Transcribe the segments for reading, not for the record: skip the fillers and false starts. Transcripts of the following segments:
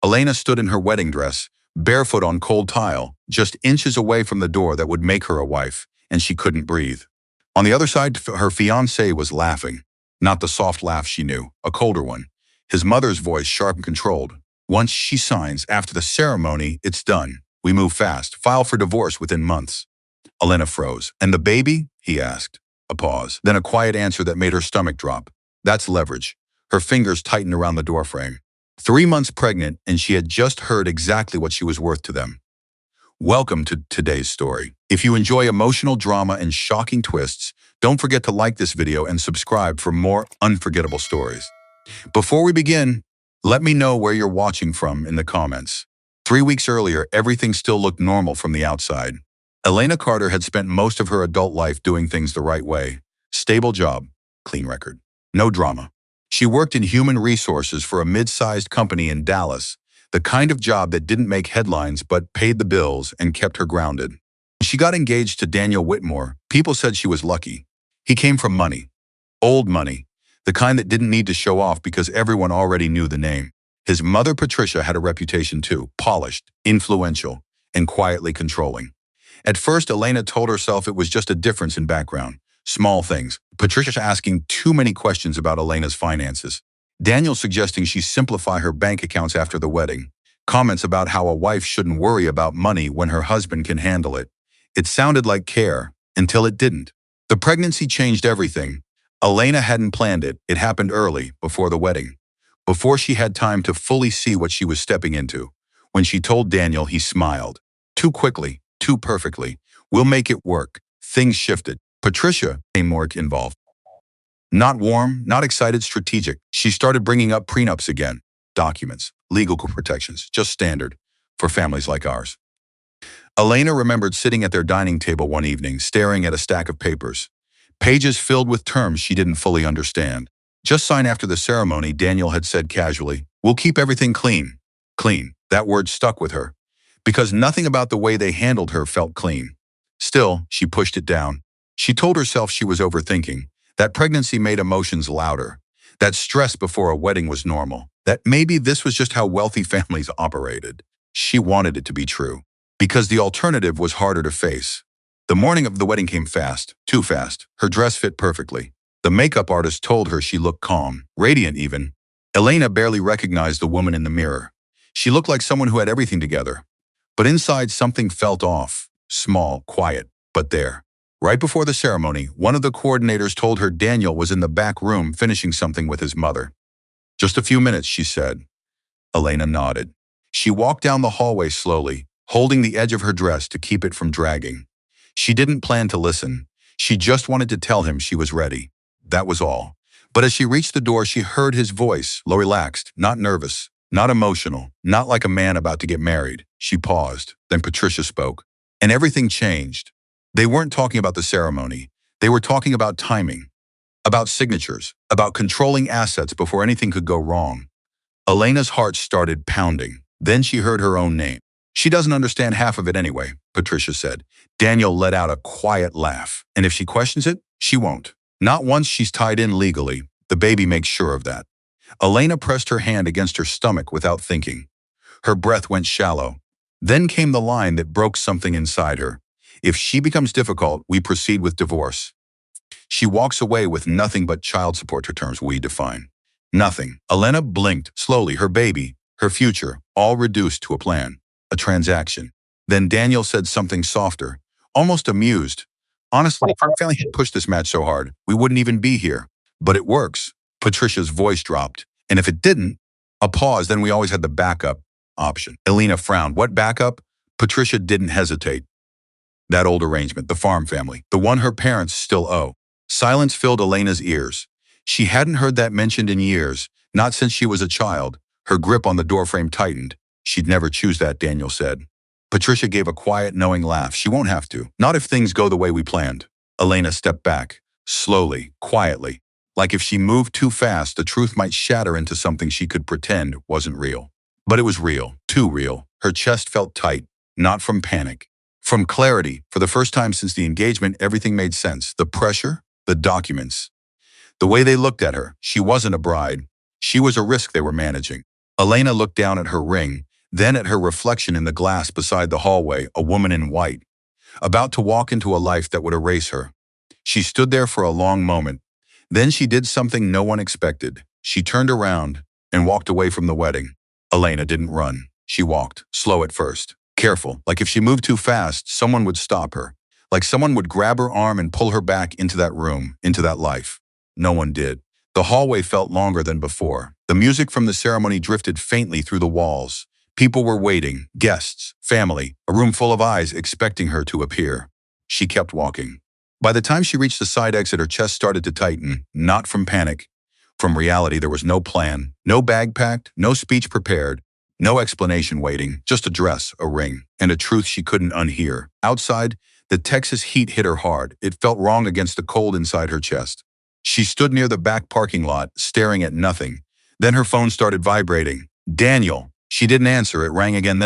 Elena stood in her wedding dress, barefoot on cold tile, just inches away from the door that would make her a wife, and she couldn't breathe. On the other side, her fiancé was laughing. Not the soft laugh she knew, a colder one. His mother's voice sharp and controlled. Once she signs, after the ceremony, it's done. We move fast, file for divorce within months. Elena froze. And the baby? He asked. A pause, then a quiet answer that made her stomach drop. That's leverage. Her fingers tightened around the doorframe. 3 months pregnant, and she had just heard exactly what she was worth to them. Welcome to today's story. If you enjoy emotional drama and shocking twists, don't forget to like this video and subscribe for more unforgettable stories. Before we begin, let me know where you're watching from in the comments. 3 weeks earlier, everything still looked normal from the outside. Elena Carter had spent most of her adult life doing things the right way. Stable job, clean record, no drama. She worked in human resources for a mid-sized company in Dallas, the kind of job that didn't make headlines but paid the bills and kept her grounded. She got engaged to Daniel Whitmore. People said she was lucky. He came from money. Old money. The kind that didn't need to show off because everyone already knew the name. His mother, Patricia, had a reputation too, polished, influential, and quietly controlling. At first, Elena told herself it was just a difference in background. Small things. Patricia asking too many questions about Elena's finances. Daniel suggesting she simplify her bank accounts after the wedding. Comments about how a wife shouldn't worry about money when her husband can handle it. It sounded like care, until it didn't. The pregnancy changed everything. Elena hadn't planned it. It happened early, before the wedding. Before she had time to fully see what she was stepping into. When she told Daniel, he smiled. Too quickly, too perfectly. We'll make it work. Things shifted. Patricia became more involved. Not warm, not excited, strategic. She started bringing up prenups again. Documents, legal protections, just standard for families like ours. Elena remembered sitting at their dining table one evening, staring at a stack of papers. Pages filled with terms she didn't fully understand. Just sign after the ceremony, Daniel had said casually. We'll keep everything clean. Clean. That word stuck with her. Because nothing about the way they handled her felt clean. Still, she pushed it down. She told herself she was overthinking. That pregnancy made emotions louder. That stress before a wedding was normal. That maybe this was just how wealthy families operated. She wanted it to be true. Because the alternative was harder to face. The morning of the wedding came fast, too fast. Her dress fit perfectly. The makeup artist told her she looked calm, radiant even. Elena barely recognized the woman in the mirror. She looked like someone who had everything together. But inside something felt off. Small, quiet, but there. Right before the ceremony, one of the coordinators told her Daniel was in the back room finishing something with his mother. Just a few minutes, she said. Elena nodded. She walked down the hallway slowly, holding the edge of her dress to keep it from dragging. She didn't plan to listen. She just wanted to tell him she was ready. That was all. But as she reached the door, she heard his voice, low, relaxed, not nervous, not emotional, not like a man about to get married. She paused. Then Patricia spoke. And everything changed. They weren't talking about the ceremony. They were talking about timing, about signatures, about controlling assets before anything could go wrong. Elena's heart started pounding. Then she heard her own name. She doesn't understand half of it anyway, Patricia said. Daniel let out a quiet laugh. And if she questions it, she won't. Not once she's tied in legally. The baby makes sure of that. Elena pressed her hand against her stomach without thinking. Her breath went shallow. Then came the line that broke something inside her. If she becomes difficult, we proceed with divorce. She walks away with nothing but child support to terms we define. Nothing. Elena blinked, slowly, her baby, her future, all reduced to a plan, a transaction. Then Daniel said something softer, almost amused. Honestly, if our family had pushed this match so hard, we wouldn't even be here. But it works. Patricia's voice dropped. And if it didn't, a pause, then we always had the backup option. Elena frowned. What backup? Patricia didn't hesitate. That old arrangement, the farm family, the one her parents still owe. Silence filled Elena's ears. She hadn't heard that mentioned in years, not since she was a child. Her grip on the doorframe tightened. She'd never choose that, Daniel said. Patricia gave a quiet, knowing laugh. She won't have to. Not if things go the way we planned. Elena stepped back, slowly, quietly. Like if she moved too fast, the truth might shatter into something she could pretend wasn't real. But it was real, too real. Her chest felt tight, not from panic. From clarity. For the first time since the engagement, everything made sense. The pressure, the documents. The way they looked at her. She wasn't a bride. She was a risk they were managing. Elena looked down at her ring, then at her reflection in the glass beside the hallway, a woman in white, about to walk into a life that would erase her. She stood there for a long moment. Then she did something no one expected. She turned around and walked away from the wedding. Elena didn't run. She walked, slow at first, careful, like if she moved too fast, someone would stop her. Like someone would grab her arm and pull her back into that room, into that life. No one did. The hallway felt longer than before. The music from the ceremony drifted faintly through the walls. People were waiting, guests, family, a room full of eyes expecting her to appear. She kept walking. By the time she reached the side exit, her chest started to tighten, not from panic. From reality, there was no plan, no bag packed, no speech prepared, no explanation waiting, just a dress, a ring, and a truth she couldn't unhear. Outside, the Texas heat hit her hard. It felt wrong against the cold inside her chest. She stood near the back parking lot, staring at nothing. Then her phone started vibrating. Daniel. She didn't answer. It rang again,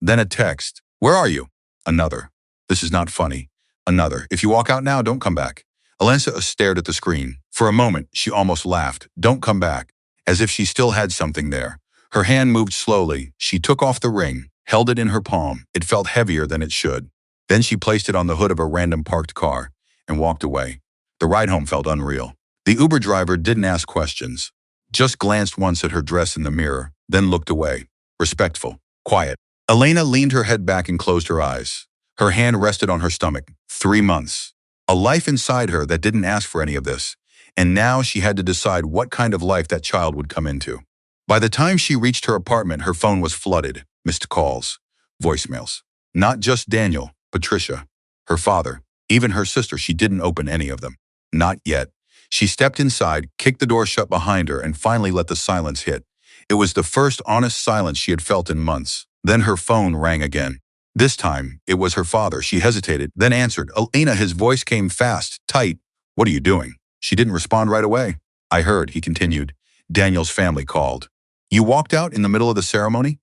then a text. Where are you? Another. This is not funny. Another. If you walk out now, don't come back. Elena stared at the screen. For a moment, she almost laughed. Don't come back. As if she still had something there. Her hand moved slowly. She took off the ring, held it in her palm. It felt heavier than it should. Then she placed it on the hood of a random parked car and walked away. The ride home felt unreal. The Uber driver didn't ask questions. Just glanced once at her dress in the mirror, then looked away. Respectful. Quiet. Elena leaned her head back and closed her eyes. Her hand rested on her stomach. 3 months. A life inside her that didn't ask for any of this. And now she had to decide what kind of life that child would come into. By the time she reached her apartment, her phone was flooded. Missed calls. Voicemails. Not just Daniel, Patricia. Her father. Even her sister. She didn't open any of them. Not yet. She stepped inside, kicked the door shut behind her, and finally let the silence hit. It was the first honest silence she had felt in months. Then her phone rang again. This time, it was her father. She hesitated, then answered. Elena, his voice came fast, tight. What are you doing? She didn't respond right away. I heard, he continued. Daniel's family called. You walked out in the middle of the ceremony?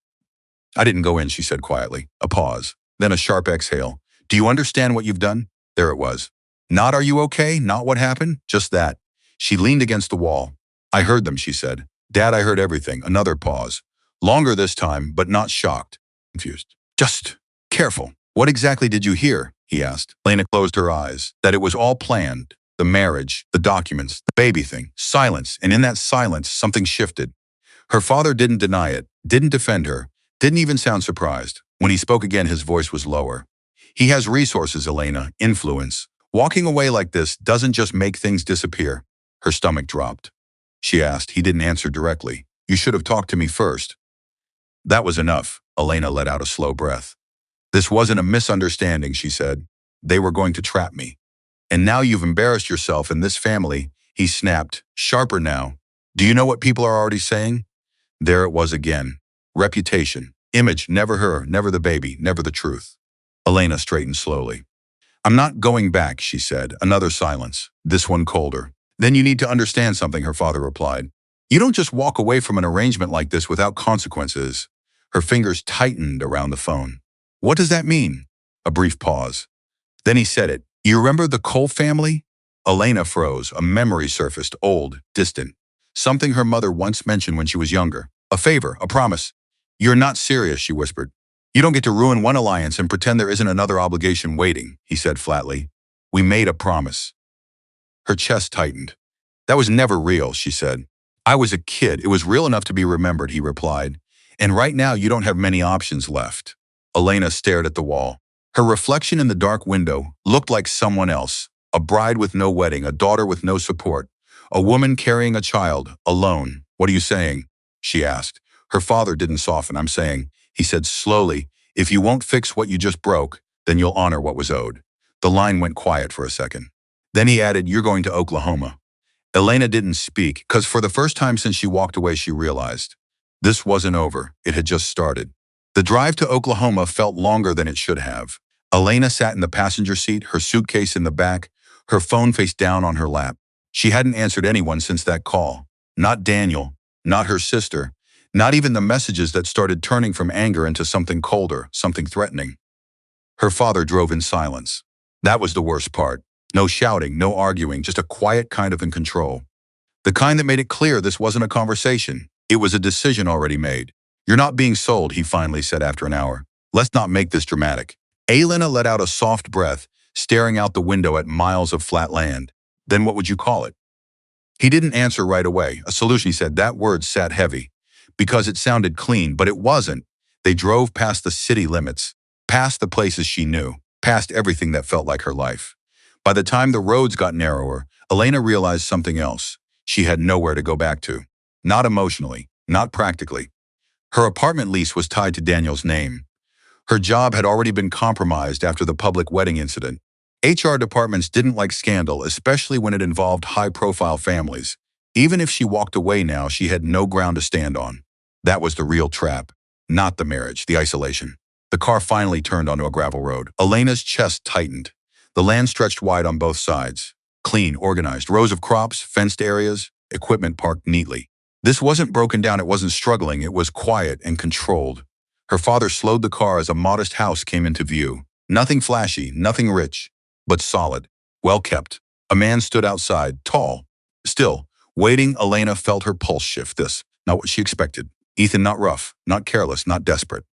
I didn't go in, she said quietly. A pause, then a sharp exhale. Do you understand what you've done? There it was. Not are you okay? Not what happened? Just that. She leaned against the wall. I heard them, she said. Dad, I heard everything. Another pause. Longer this time, but not shocked. Confused. Just careful. What exactly did you hear? He asked. Elena closed her eyes. That it was all planned. The marriage, the documents, the baby thing. Silence. And in that silence, something shifted. Her father didn't deny it, didn't defend her, didn't even sound surprised. When he spoke again, his voice was lower. He has resources, Elena, influence. Walking away like this doesn't just make things disappear. Her stomach dropped. She asked. He didn't answer directly. You should have talked to me first. That was enough. Elena let out a slow breath. This wasn't a misunderstanding, she said. They were going to trap me. And now you've embarrassed yourself in this family, he snapped, sharper now. Do you know what people are already saying? There it was again. Reputation. Image. Never her, never the baby, never the truth. Elena straightened slowly. I'm not going back, she said. Another silence. This one colder. Then you need to understand something, her father replied. You don't just walk away from an arrangement like this without consequences. Her fingers tightened around the phone. What does that mean? A brief pause. Then he said it. You remember the Cole family? Elena froze. A memory surfaced, old, distant. Something her mother once mentioned when she was younger. A favor, a promise. You're not serious, she whispered. You don't get to ruin one alliance and pretend there isn't another obligation waiting, he said flatly. We made a promise. Her chest tightened. That was never real, she said. I was a kid. It was real enough to be remembered, he replied. And right now you don't have many options left. Elena stared at the wall. Her reflection in the dark window looked like someone else. A bride with no wedding, a daughter with no support. A woman carrying a child, alone. What are you saying? She asked. Her father didn't soften. I'm saying, he said slowly, if you won't fix what you just broke, then you'll honor what was owed. The line went quiet for a second. Then he added, you're going to Oklahoma. Elena didn't speak, because for the first time since she walked away, she realized. This wasn't over. It had just started. The drive to Oklahoma felt longer than it should have. Elena sat in the passenger seat, her suitcase in the back, her phone face down on her lap. She hadn't answered anyone since that call. Not Daniel, not her sister, not even the messages that started turning from anger into something colder, something threatening. Her father drove in silence. That was the worst part. No shouting, no arguing, just a quiet kind of in control. The kind that made it clear this wasn't a conversation. It was a decision already made. You're not being sold, he finally said after an hour. Let's not make this dramatic. Elena let out a soft breath, staring out the window at miles of flat land. Then what would you call it? He didn't answer right away. A solution, he said. That word sat heavy. Because it sounded clean, but it wasn't. They drove past the city limits, past the places she knew, past everything that felt like her life. By the time the roads got narrower, Elena realized something else. She had nowhere to go back to. Not emotionally, not practically. Her apartment lease was tied to Daniel's name. Her job had already been compromised after the public wedding incident. HR departments didn't like scandal, especially when it involved high-profile families. Even if she walked away now, she had no ground to stand on. That was the real trap. Not the marriage, the isolation. The car finally turned onto a gravel road. Elena's chest tightened. The land stretched wide on both sides. Clean, organized, rows of crops, fenced areas, equipment parked neatly. This wasn't broken down, it wasn't struggling, it was quiet and controlled. Her father slowed the car as a modest house came into view. Nothing flashy, nothing rich, but solid, well-kept. A man stood outside, tall. Still, waiting, Elena felt her pulse shift. This, not what she expected. Ethan, not rough, not careless, not desperate.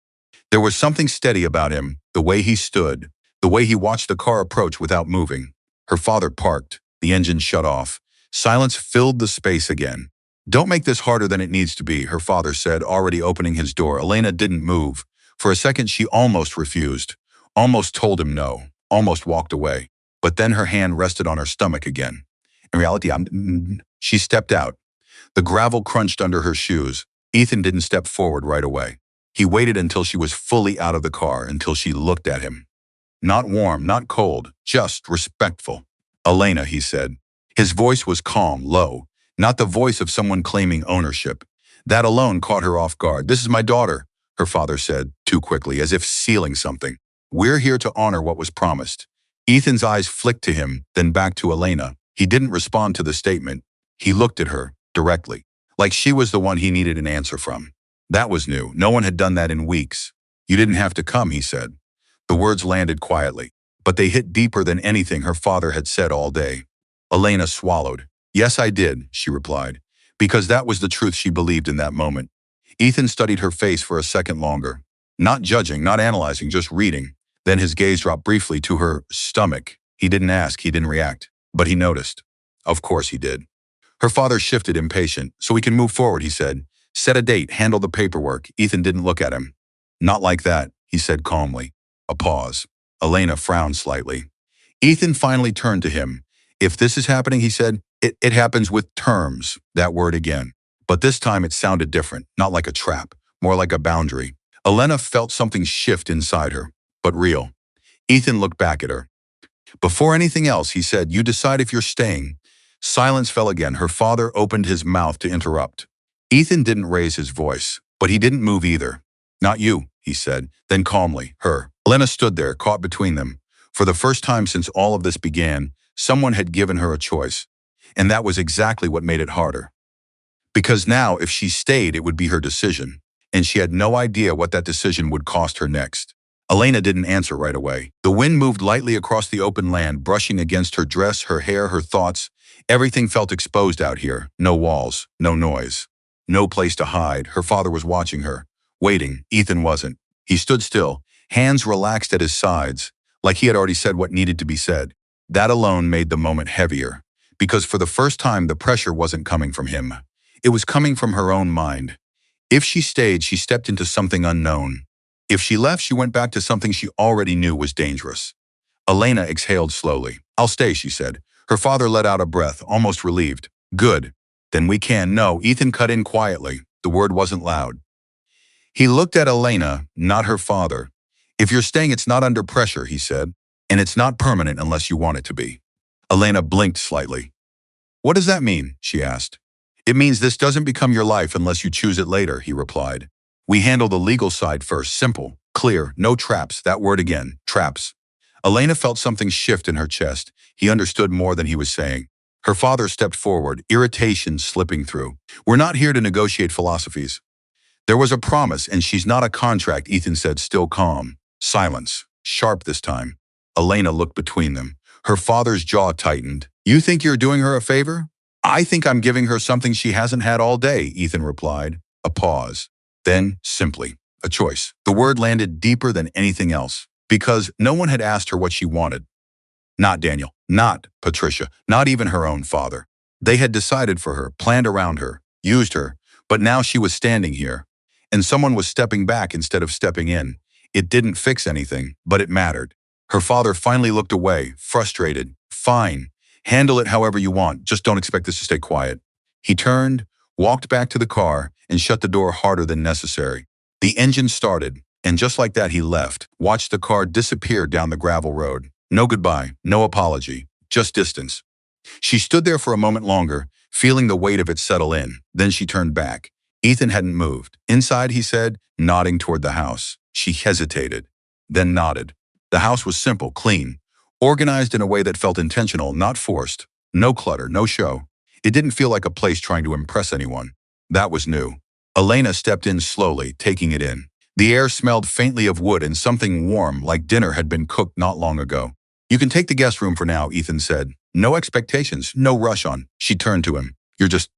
There was something steady about him, the way he stood, the way he watched the car approach without moving. Her father parked, the engine shut off. Silence filled the space again. Don't make this harder than it needs to be, her father said, already opening his door. Elena didn't move. For a second, she almost refused, almost told him no, almost walked away. But then her hand rested on her stomach again. In reality, she stepped out. The gravel crunched under her shoes. Ethan didn't step forward right away. He waited until she was fully out of the car, until she looked at him. Not warm, not cold, just respectful. Elena, he said. His voice was calm, low, not the voice of someone claiming ownership. That alone caught her off guard. This is my daughter, her father said, too quickly, as if sealing something. We're here to honor what was promised. Ethan's eyes flicked to him, then back to Elena. He didn't respond to the statement. He looked at her, directly, like she was the one he needed an answer from. That was new. No one had done that in weeks. You didn't have to come, he said. The words landed quietly, but they hit deeper than anything her father had said all day. Elena swallowed. Yes, I did, she replied, because that was the truth she believed in that moment. Ethan studied her face for a second longer, not judging, not analyzing, just reading. Then his gaze dropped briefly to her stomach. He didn't ask, he didn't react, but he noticed. Of course he did. Her father shifted, impatient. So we can move forward, he said. Set a date, handle the paperwork. Ethan didn't look at him. Not like that, he said calmly. A pause. Elena frowned slightly. Ethan finally turned to him. If this is happening, he said, it happens with terms, that word again. But this time it sounded different, not like a trap, more like a boundary. Elena felt something shift inside her, but real. Ethan looked back at her. Before anything else, he said, you decide if you're staying. Silence fell again. Her father opened his mouth to interrupt. Ethan didn't raise his voice, but he didn't move either. Not you, he said, then calmly, her. Elena stood there, caught between them. For the first time since all of this began, someone had given her a choice. And that was exactly what made it harder. Because now, if she stayed, it would be her decision. And she had no idea what that decision would cost her next. Elena didn't answer right away. The wind moved lightly across the open land, brushing against her dress, her hair, her thoughts. Everything felt exposed out here. No walls, no noise. No place to hide. Her father was watching her. Waiting. Ethan wasn't. He stood still, hands relaxed at his sides, like he had already said what needed to be said. That alone made the moment heavier. Because for the first time, the pressure wasn't coming from him. It was coming from her own mind. If she stayed, she stepped into something unknown. If she left, she went back to something she already knew was dangerous. Elena exhaled slowly. I'll stay, she said. Her father let out a breath, almost relieved. Good. Then we can. No, Ethan cut in quietly. The word wasn't loud. He looked at Elena, not her father. If you're staying, it's not under pressure, he said. And it's not permanent unless you want it to be. Elena blinked slightly. What does that mean? She asked. It means this doesn't become your life unless you choose it later, he replied. We handle the legal side first. Simple, clear, no traps. That word again, traps. Elena felt something shift in her chest. He understood more than he was saying. Her father stepped forward, irritation slipping through. We're not here to negotiate philosophies. There was a promise, and she's not a contract, Ethan said, still calm. Silence, sharp this time. Elena looked between them. Her father's jaw tightened. You think you're doing her a favor? I think I'm giving her something she hasn't had all day, Ethan replied. A pause. Then, simply, a choice. The word landed deeper than anything else, because no one had asked her what she wanted. Not Daniel, not Patricia, not even her own father. They had decided for her, planned around her, used her, but now she was standing here, and someone was stepping back instead of stepping in. It didn't fix anything, but it mattered. Her father finally looked away, frustrated. Fine. Handle it however you want, just don't expect this to stay quiet. He turned, walked back to the car, and shut the door harder than necessary. The engine started, and just like that he left, watched the car disappear down the gravel road. No goodbye, no apology, just distance. She stood there for a moment longer, feeling the weight of it settle in. Then she turned back. Ethan hadn't moved. Inside, he said, nodding toward the house. She hesitated, then nodded. The house was simple, clean, organized in a way that felt intentional, not forced. No clutter, no show. It didn't feel like a place trying to impress anyone. That was new. Elena stepped in slowly, taking it in. The air smelled faintly of wood and something warm, like dinner had been cooked not long ago. You can take the guest room for now, Ethan said. No expectations, no rush on. She turned to him. You're just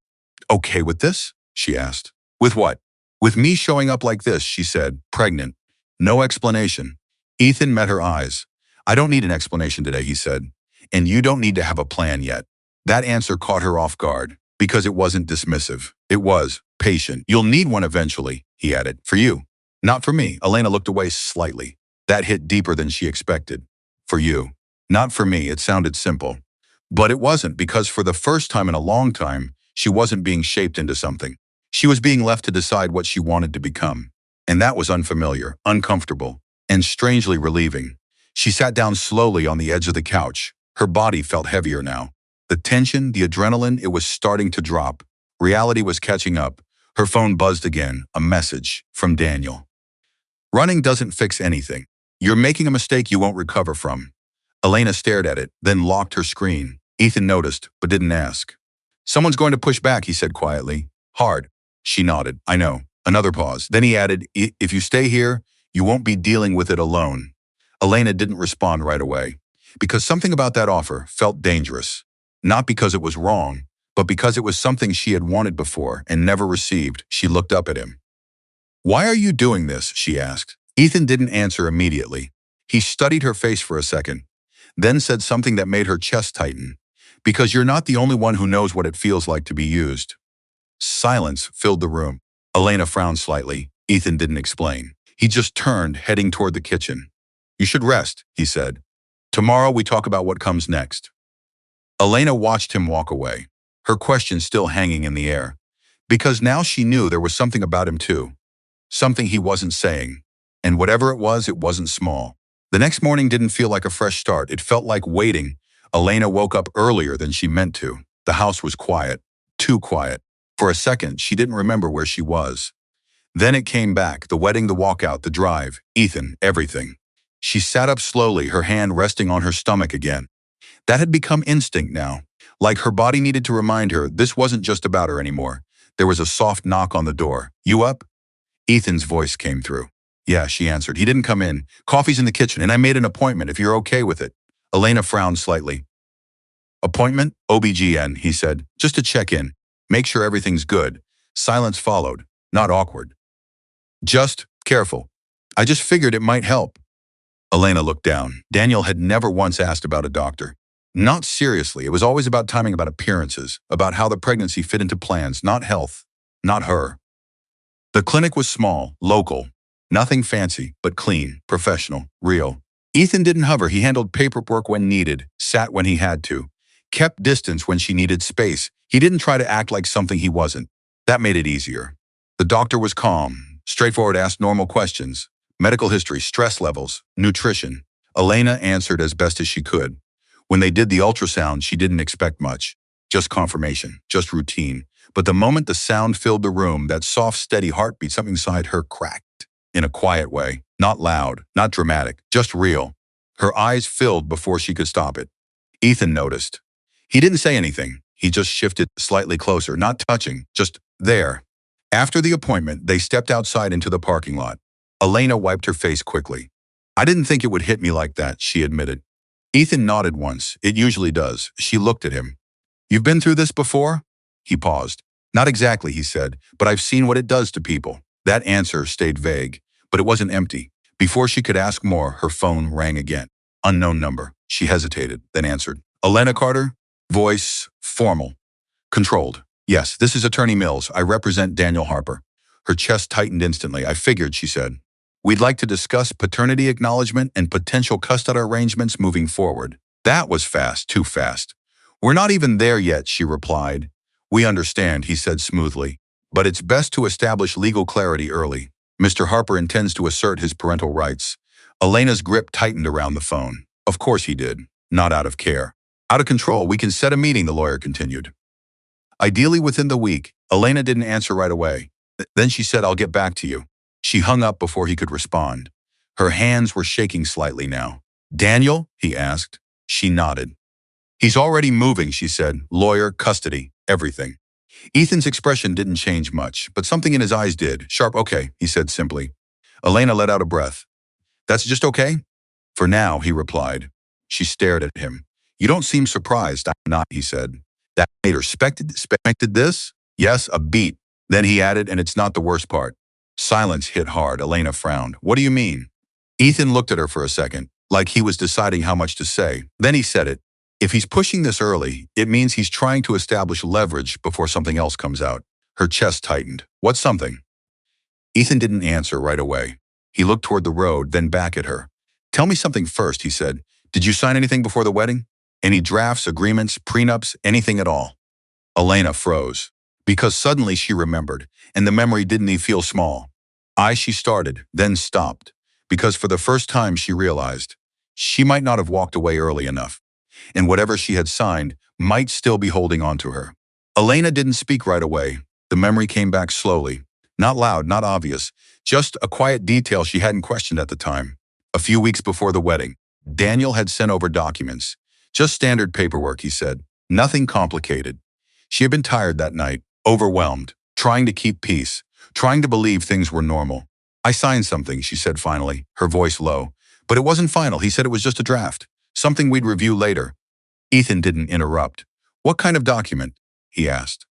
okay with this? She asked. With what? With me showing up like this, she said, pregnant. No explanation. Ethan met her eyes. I don't need an explanation today, he said. And you don't need to have a plan yet. That answer caught her off guard, because it wasn't dismissive. It was patient. You'll need one eventually, he added. For you. Not for me. Elena looked away slightly. That hit deeper than she expected. For you. Not for me. It sounded simple. But it wasn't, because for the first time in a long time, she wasn't being shaped into something. She was being left to decide what she wanted to become. And that was unfamiliar, uncomfortable, and strangely relieving. She sat down slowly on the edge of the couch. Her body felt heavier now. The tension, the adrenaline, it was starting to drop. Reality was catching up. Her phone buzzed again, a message from Daniel. Running doesn't fix anything. You're making a mistake you won't recover from. Elena stared at it, then locked her screen. Ethan noticed, but didn't ask. Someone's going to push back, he said quietly. Hard. She nodded. I know. Another pause. Then he added, if you stay here, you won't be dealing with it alone. Elena didn't respond right away, because something about that offer felt dangerous. Not because it was wrong, but because it was something she had wanted before and never received. She looked up at him. Why are you doing this? She asked. Ethan didn't answer immediately. He studied her face for a second, then said something that made her chest tighten. Because you're not the only one who knows what it feels like to be used. Silence filled the room. Elena frowned slightly. Ethan didn't explain. He just turned, heading toward the kitchen. You should rest, he said. Tomorrow we talk about what comes next. Elena watched him walk away, her question still hanging in the air. Because now she knew there was something about him too. Something he wasn't saying. And whatever it wasn't small. The next morning didn't feel like a fresh start. It felt like waiting. Elena woke up earlier than she meant to. The house was quiet. Too quiet. For a second, she didn't remember where she was. Then it came back, the wedding, the walkout, the drive, Ethan, everything. She sat up slowly, her hand resting on her stomach again. That had become instinct now. Like her body needed to remind her this wasn't just about her anymore. There was a soft knock on the door. You up? Ethan's voice came through. Yeah, she answered. He didn't come in. Coffee's in the kitchen, and I made an appointment if you're okay with it. Elena frowned slightly. Appointment? OBGYN, he said. Just to check in. Make sure everything's good. Silence followed. Not awkward. Just careful. I just figured it might help. Elena looked down. Daniel had never once asked about a doctor. Not seriously. It was always about timing, about appearances, about how the pregnancy fit into plans, not health, not her. The clinic was small, local. Nothing fancy, but clean, professional, real. Ethan didn't hover. He handled paperwork when needed, sat when he had to, kept distance when she needed space. He didn't try to act like something he wasn't. That made it easier. The doctor was calm, straightforward, asked normal questions. Medical history, stress levels, nutrition. Elena answered as best as she could. When they did the ultrasound, she didn't expect much. Just confirmation, just routine. But the moment the sound filled the room, that soft, steady heartbeat, something inside her cracked. In a quiet way. Not loud, not dramatic, just real. Her eyes filled before she could stop it. Ethan noticed. He didn't say anything. He just shifted slightly closer, not touching, just there. After the appointment, they stepped outside into the parking lot. Elena wiped her face quickly. I didn't think it would hit me like that, she admitted. Ethan nodded once. It usually does. She looked at him. You've been through this before? He paused. Not exactly, he said, but I've seen what it does to people. That answer stayed vague, but it wasn't empty. Before she could ask more, her phone rang again. Unknown number. She hesitated, then answered. Elena Carter? Voice formal. Controlled. Yes, this is Attorney Mills. I represent Daniel Harper. Her chest tightened instantly. I figured, she said. We'd like to discuss paternity acknowledgement and potential custody arrangements moving forward. That was fast, too fast. We're not even there yet, she replied. We understand, he said smoothly. But it's best to establish legal clarity early. Mr. Harper intends to assert his parental rights. Elena's grip tightened around the phone. Of course he did. Not out of care. Out of control, we can set a meeting, the lawyer continued. Ideally within the week. Elena didn't answer right away. Then she said, I'll get back to you. She hung up before he could respond. Her hands were shaking slightly now. Daniel? He asked. She nodded. He's already moving, she said. Lawyer, custody, everything. Ethan's expression didn't change much, but something in his eyes did. Sharp, okay, he said simply. Elena let out a breath. That's just okay? For now, he replied. She stared at him. You don't seem surprised. I'm not, he said. That made her expected this? Yes, a beat. Then he added, and it's not the worst part. Silence hit hard. Elena frowned. What do you mean? Ethan looked at her for a second, like he was deciding how much to say. Then he said it. If he's pushing this early, it means he's trying to establish leverage before something else comes out. Her chest tightened. What's something? Ethan didn't answer right away. He looked toward the road, then back at her. Tell me something first, he said. Did you sign anything before the wedding? Any drafts, agreements, prenups, anything at all? Elena froze, because suddenly she remembered, and the memory didn't even feel small. She started, then stopped, because for the first time she realized she might not have walked away early enough, and whatever she had signed might still be holding on to her. Elena didn't speak right away. The memory came back slowly, not loud, not obvious, just a quiet detail she hadn't questioned at the time. A few weeks before the wedding, Daniel had sent over documents. Just standard paperwork, he said. Nothing complicated. She had been tired that night, overwhelmed, trying to keep peace, trying to believe things were normal. I signed something, she said finally, her voice low. But it wasn't final, he said it was just a draft. Something we'd review later. Ethan didn't interrupt. What kind of document? He asked.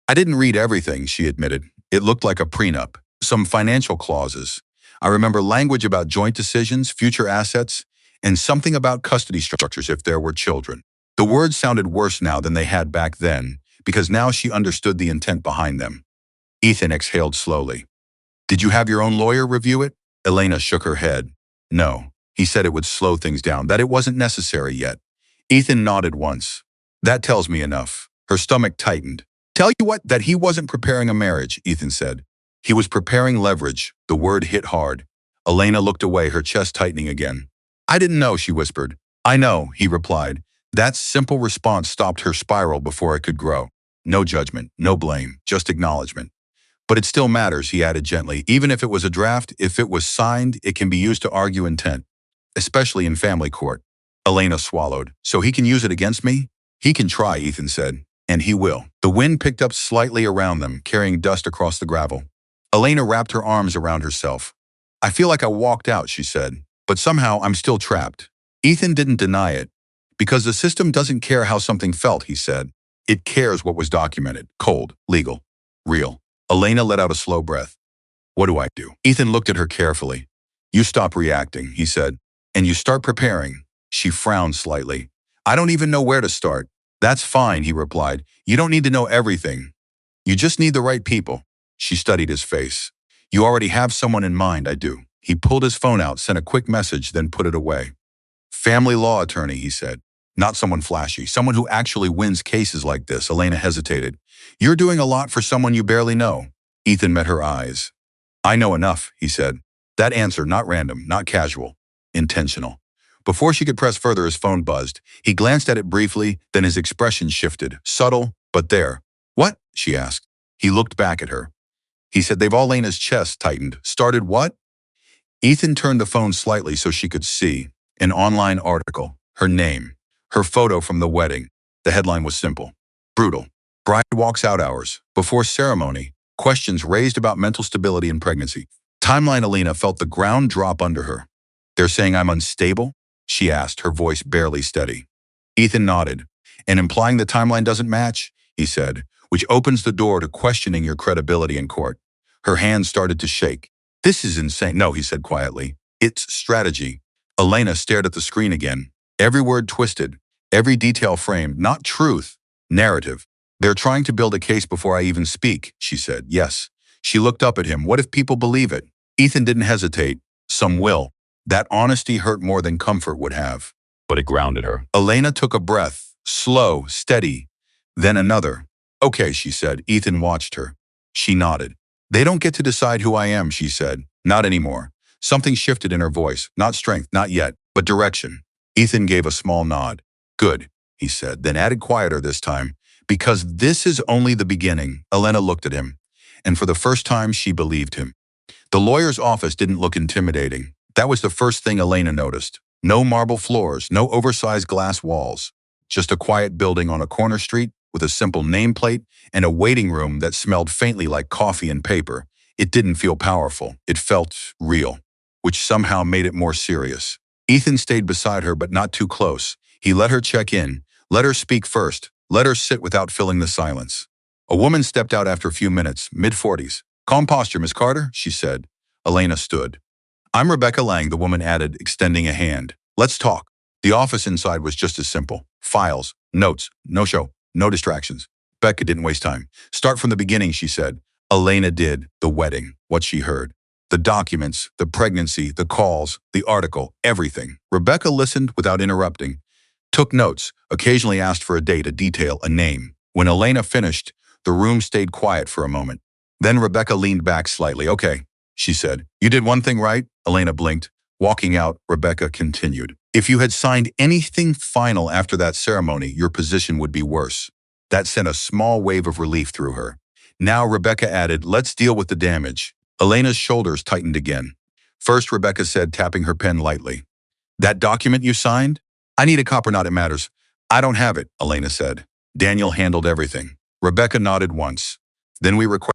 I didn't read everything, she admitted. It looked like a prenup, some financial clauses. I remember language about joint decisions, future assets, and something about custody structures if there were children. The words sounded worse now than they had back then, because now she understood the intent behind them. Ethan exhaled slowly. Did you have your own lawyer review it? Elena shook her head. No. He said it would slow things down, that it wasn't necessary yet. Ethan nodded once. That tells me enough. Her stomach tightened. Tell you what, that he wasn't preparing a marriage, Ethan said. He was preparing leverage. The word hit hard. Elena looked away, her chest tightening again. I didn't know, she whispered. I know, he replied. That simple response stopped her spiral before it could grow. No judgment, no blame, just acknowledgement. But it still matters, he added gently. Even if it was a draft, if it was signed, it can be used to argue intent, especially in family court. Elena swallowed. So he can use it against me? He can try, Ethan said. And he will. The wind picked up slightly around them, carrying dust across the gravel. Elena wrapped her arms around herself. I feel like I walked out, she said. But somehow I'm still trapped. Ethan didn't deny it. Because the system doesn't care how something felt, he said. It cares what was documented, cold, legal, real. Elena let out a slow breath. What do I do? Ethan looked at her carefully. You stop reacting, he said. And you start preparing. She frowned slightly. I don't even know where to start. That's fine, he replied. You don't need to know everything. You just need the right people. She studied his face. You already have someone in mind, I do. He pulled his phone out, sent a quick message, then put it away. Family law attorney, he said. Not someone flashy, someone who actually wins cases like this. Elena hesitated. You're doing a lot for someone you barely know. Ethan met her eyes. I know enough, he said. That answer, not random, not casual, intentional. Before she could press further, his phone buzzed. He glanced at it briefly, then his expression shifted, subtle, but there. What? She asked. He looked back at her. He said they've all. Elena's chest tightened. Started what? Ethan turned the phone slightly so she could see. An online article, her name, her photo from the wedding. The headline was simple. Brutal. Bride walks out hours. Before ceremony. Questions raised about mental stability in pregnancy. Timeline. Elena felt the ground drop under her. They're saying I'm unstable? She asked, her voice barely steady. Ethan nodded. And implying the timeline doesn't match? He said, which opens the door to questioning your credibility in court. Her hands started to shake. This is insane. No, he said quietly. It's strategy. Elena stared at the screen again. Every word twisted, every detail framed, not truth, narrative. They're trying to build a case before I even speak, she said. Yes. She looked up at him. What if people believe it? Ethan didn't hesitate. Some will. That honesty hurt more than comfort would have. But it grounded her. Elena took a breath, slow, steady, then another. Okay, she said. Ethan watched her. She nodded. They don't get to decide who I am, she said. Not anymore. Something shifted in her voice. Not strength, not yet, but direction. Ethan gave a small nod. Good, he said, then added quieter this time. Because this is only the beginning. Elena looked at him, and for the first time she believed him. The lawyer's office didn't look intimidating. That was the first thing Elena noticed. No marble floors, no oversized glass walls. Just a quiet building on a corner street with a simple nameplate and a waiting room that smelled faintly like coffee and paper. It didn't feel powerful. It felt real, which somehow made it more serious. Ethan stayed beside her, but not too close. He let her check in, let her speak first, let her sit without filling the silence. A woman stepped out after a few minutes, mid-40s. Calm posture, Miss Carter, she said. Elena stood. I'm Rebecca Lang, the woman added, extending a hand. Let's talk. The office inside was just as simple. Files, notes, no show, no distractions. Becca didn't waste time. Start from the beginning, she said. Elena did. The wedding, what she heard. The documents, the pregnancy, the calls, the article, everything. Rebecca listened without interrupting. Took notes, occasionally asked for a date, a detail, a name. When Elena finished, the room stayed quiet for a moment. Then Rebecca leaned back slightly. Okay, she said. You did one thing right? Elena blinked. Walking out, Rebecca continued. If you had signed anything final after that ceremony, your position would be worse. That sent a small wave of relief through her. Now Rebecca added, let's deal with the damage. Elena's shoulders tightened again. First, Rebecca said, tapping her pen lightly. That document you signed? I need a copy, not it matters. I don't have it, Elena said. Daniel handled everything. Rebecca nodded once. Then we requested.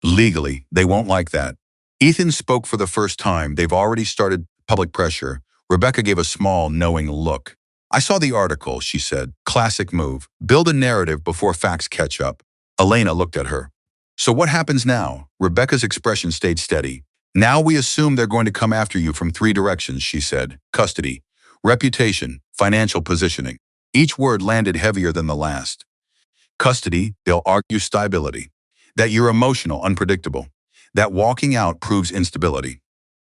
Legally, they won't like that. Ethan spoke for the first time. They've already started public pressure. Rebecca gave a small, knowing look. I saw the article, she said. Classic move. Build a narrative before facts catch up. Elena looked at her. So what happens now? Rebecca's expression stayed steady. Now we assume they're going to come after you from 3 directions, she said. Custody, reputation, financial positioning. Each word landed heavier than the last. Custody, they'll argue stability. That you're emotional, unpredictable. That walking out proves instability.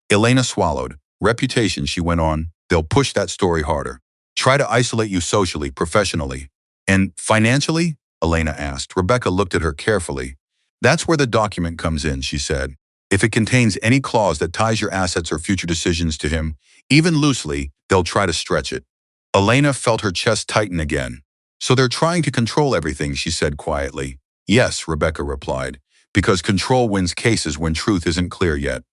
Elena swallowed. Reputation, she went on. They'll push that story harder. Try to isolate you socially, professionally. And financially? Elena asked. Rebecca looked at her carefully. That's where the document comes in, she said. If it contains any clause that ties your assets or future decisions to him, even loosely, they'll try to stretch it. Elena felt her chest tighten again. So they're trying to control everything, she said quietly. Yes, Rebecca replied, because control wins cases when truth isn't clear yet.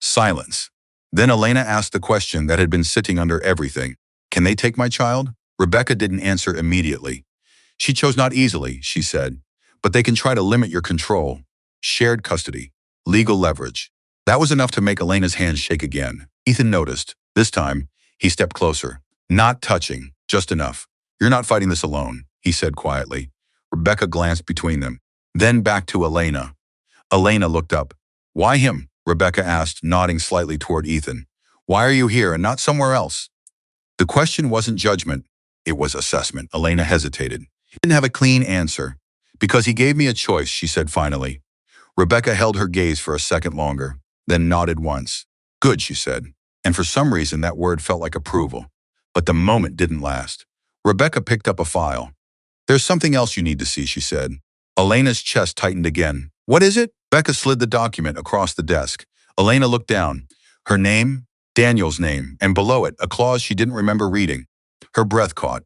Silence. Then Elena asked the question that had been sitting under everything. Can they take my child? Rebecca didn't answer immediately. She chose not easily, she said, but they can try to limit your control. Shared custody. Legal leverage. That was enough to make Elena's hands shake again. Ethan noticed. This time, he stepped closer. Not touching, just enough. You're not fighting this alone, he said quietly. Rebecca glanced between them. Then back to Elena. Elena looked up. Why him? Rebecca asked, nodding slightly toward Ethan. Why are you here and not somewhere else? The question wasn't judgment. It was assessment. Elena hesitated. He didn't have a clean answer. Because he gave me a choice, she said finally. Rebecca held her gaze for a second longer, then nodded once. Good, she said. And for some reason that word felt like approval. But the moment didn't last. Rebecca picked up a file. There's something else you need to see, she said. Elena's chest tightened again. What is it? Becca slid the document across the desk. Elena looked down. Her name, Daniel's name, and below it, a clause she didn't remember reading. Her breath caught.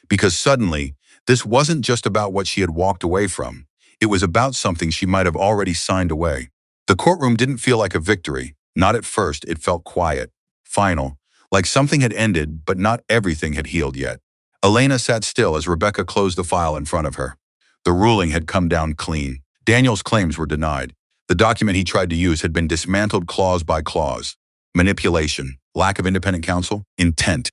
Because suddenly, this wasn't just about what she had walked away from. It was about something she might have already signed away. The courtroom didn't feel like a victory. Not at first, it felt quiet, final, like something had ended, but not everything had healed yet. Elena sat still as Rebecca closed the file in front of her. The ruling had come down clean. Daniel's claims were denied. The document he tried to use had been dismantled clause by clause. Manipulation, lack of independent counsel, intent.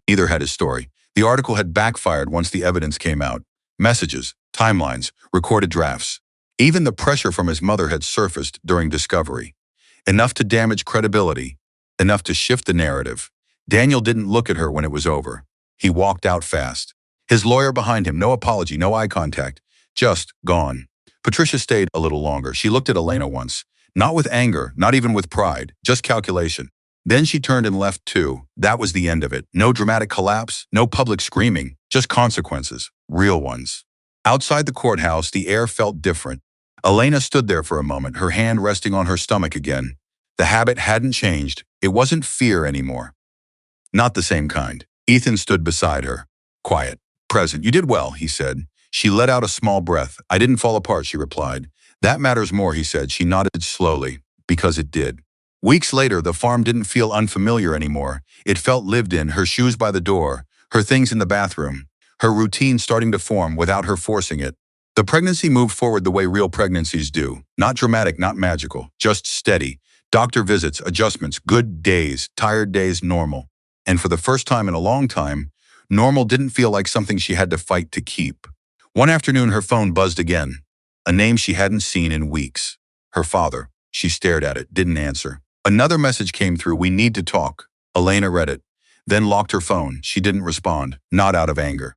Neither had his story. The article had backfired once the evidence came out. Messages, timelines, recorded drafts. Even the pressure from his mother had surfaced during discovery. Enough to damage credibility, enough to shift the narrative. Daniel didn't look at her when it was over. He walked out fast. His lawyer behind him, no apology, no eye contact, just gone. Patricia stayed a little longer. She looked at Elena once, not with anger, not even with pride, just calculation. Then she turned and left too. That was the end of it. No dramatic collapse, no public screaming, just consequences, real ones. Outside the courthouse, the air felt different. Elena stood there for a moment, her hand resting on her stomach again. The habit hadn't changed. It wasn't fear anymore. Not the same kind. Ethan stood beside her. Quiet. Present. You did well, he said. She let out a small breath. I didn't fall apart, she replied. That matters more, he said. She nodded slowly. Because it did. Weeks later, the farm didn't feel unfamiliar anymore. It felt lived in, her shoes by the door, her things in the bathroom, her routine starting to form without her forcing it. The pregnancy moved forward the way real pregnancies do. Not dramatic, not magical, just steady. Doctor visits, adjustments, good days, tired days, normal. And for the first time in a long time, normal didn't feel like something she had to fight to keep. One afternoon, her phone buzzed again. A name she hadn't seen in weeks. Her father. She stared at it, didn't answer. Another message came through, we need to talk. Elena read it, then locked her phone. She didn't respond, not out of anger.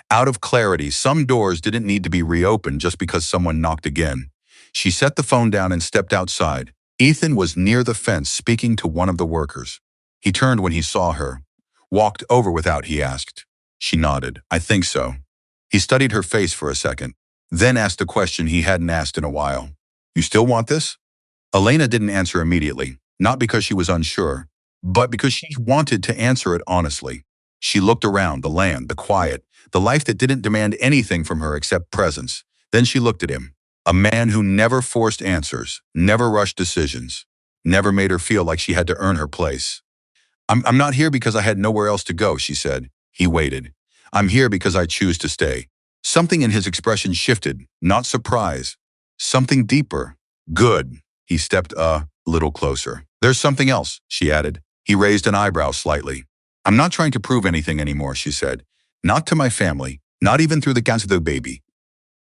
Out of clarity, some doors didn't need to be reopened just because someone knocked again. She set the phone down and stepped outside. Ethan was near the fence speaking to one of the workers. He turned when he saw her. Walked over without, he asked. She nodded. I think so. He studied her face for a second, then asked a question he hadn't asked in a while. You still want this? Elena didn't answer immediately, not because she was unsure, but because she wanted to answer it honestly. She looked around, the land, the quiet, the life that didn't demand anything from her except presence. Then she looked at him, a man who never forced answers, never rushed decisions, never made her feel like she had to earn her place. I'm not here because I had nowhere else to go, she said. He waited. I'm here because I choose to stay. Something in his expression shifted, not surprise. Something deeper. Good. He stepped a little closer. There's something else, she added. He raised an eyebrow slightly. I'm not trying to prove anything anymore, she said. Not to my family, not even through the guns of the baby.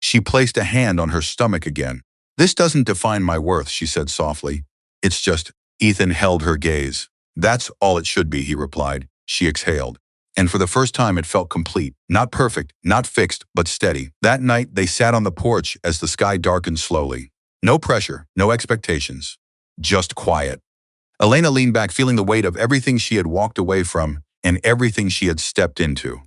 She placed a hand on her stomach again. This doesn't define my worth, she said softly. It's just, Ethan held her gaze. That's all it should be, he replied. She exhaled. And for the first time it felt complete. Not perfect, not fixed, but steady. That night they sat on the porch as the sky darkened slowly. No pressure, no expectations. Just quiet. Elena leaned back, feeling the weight of everything she had walked away from and everything she had stepped into.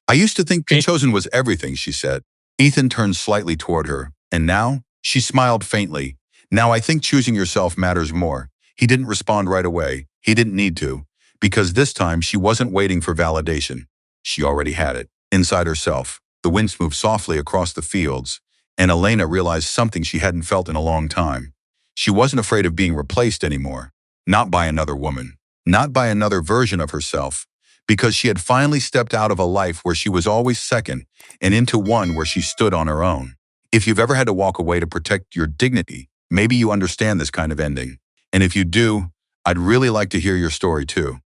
I used to think being chosen was everything, she said. Ethan turned slightly toward her. And now? She smiled faintly. Now I think choosing yourself matters more. He didn't respond right away. He didn't need to. Because this time she wasn't waiting for validation. She already had it. Inside herself. The wind moved softly across the fields, and Elena realized something she hadn't felt in a long time. She wasn't afraid of being replaced anymore. Not by another woman. Not by another version of herself. Because she had finally stepped out of a life where she was always second and into one where she stood on her own. If you've ever had to walk away to protect your dignity, maybe you understand this kind of ending. And if you do, I'd really like to hear your story too.